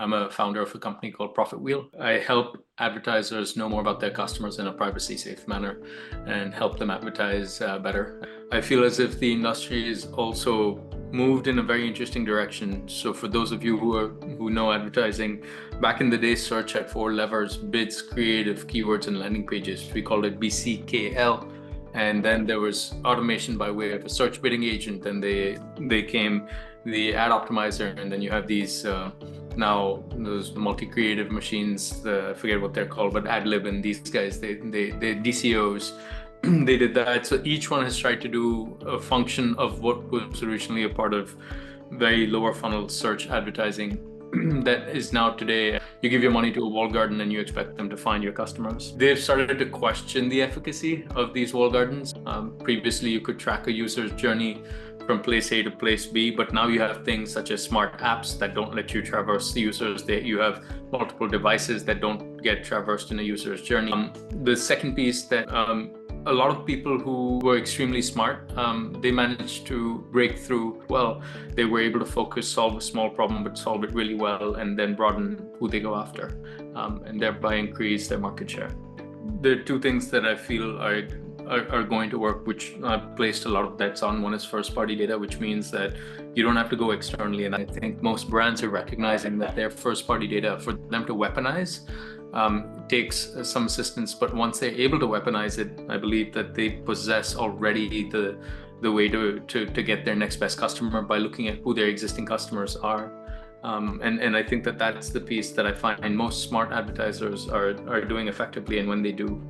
I'm a founder of a company called Profit Wheel. I help advertisers know more about their customers in a privacy-safe manner and help them advertise better. I feel as if the industry is also moved in a very interesting direction. So for those of you who know advertising, back in the day, search had 4 levers: bids, creative, keywords, and landing pages. We called it BCKL. And then there was automation by way of a search bidding agent. Then they came the ad optimizer, and then you have these now those multi-creative machines. I forget what they're called, but AdLib and these guys, they DCOs. They did that. So each one has tried to do a function of what was originally a part of very lower funnel search advertising that is now today. You give your money to a walled garden and you expect them to find your customers. They've started to question the efficacy of these walled gardens. Previously, you could track a user's journey from place A to place B, but now you have things such as smart apps that don't let you traverse the users. You have multiple devices that don't get traversed in a user's journey. The second piece that a lot of people who were extremely smart, they managed to break through. Well, they were able to focus, solve a small problem, but solve it really well, and then broaden who they go after, and thereby increase their market share. There are 2 things that I feel are going to work, which I've placed a lot of bets on. One is first-party data, which means that you don't have to go externally. And I think most brands are recognizing that their first-party data, for them to weaponize, takes some assistance. But once they're able to weaponize it, I believe that they possess already the way to get their next best customer by looking at who their existing customers are. And I think that that's the piece that I find most smart advertisers are doing effectively. And when they do,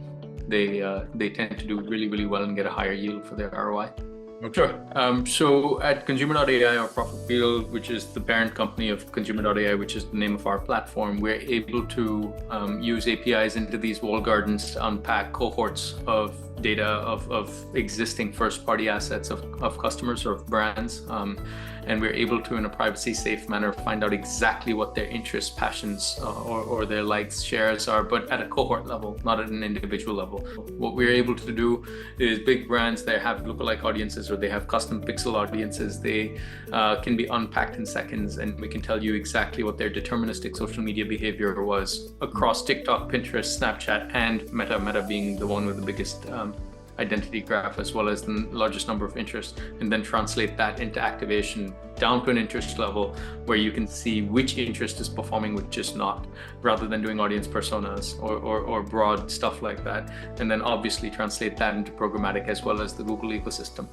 they tend to do really, really well and get a higher yield for their ROI. Sure. So at Consumer.ai, or Profit Wheel, which is the parent company of Consumer.ai, which is the name of our platform, we're able to use APIs into these walled gardens to unpack cohorts of data of existing first-party assets of customers or of brands. And we're able to, in a privacy-safe manner, find out exactly what their interests, passions, or their likes, shares are, but at a cohort level, not at an individual level. What we're able to do is big brands that have lookalike audiences or they have custom pixel audiences, they can be unpacked in seconds, and we can tell you exactly what their deterministic social media behavior was across TikTok, Pinterest, Snapchat, and Meta being the one with the biggest identity graph, as well as the largest number of interests, and then translate that into activation down to an interest level where you can see which interest is performing, which is not, rather than doing audience personas or broad stuff like that. And then obviously translate that into programmatic as well as the Google ecosystem.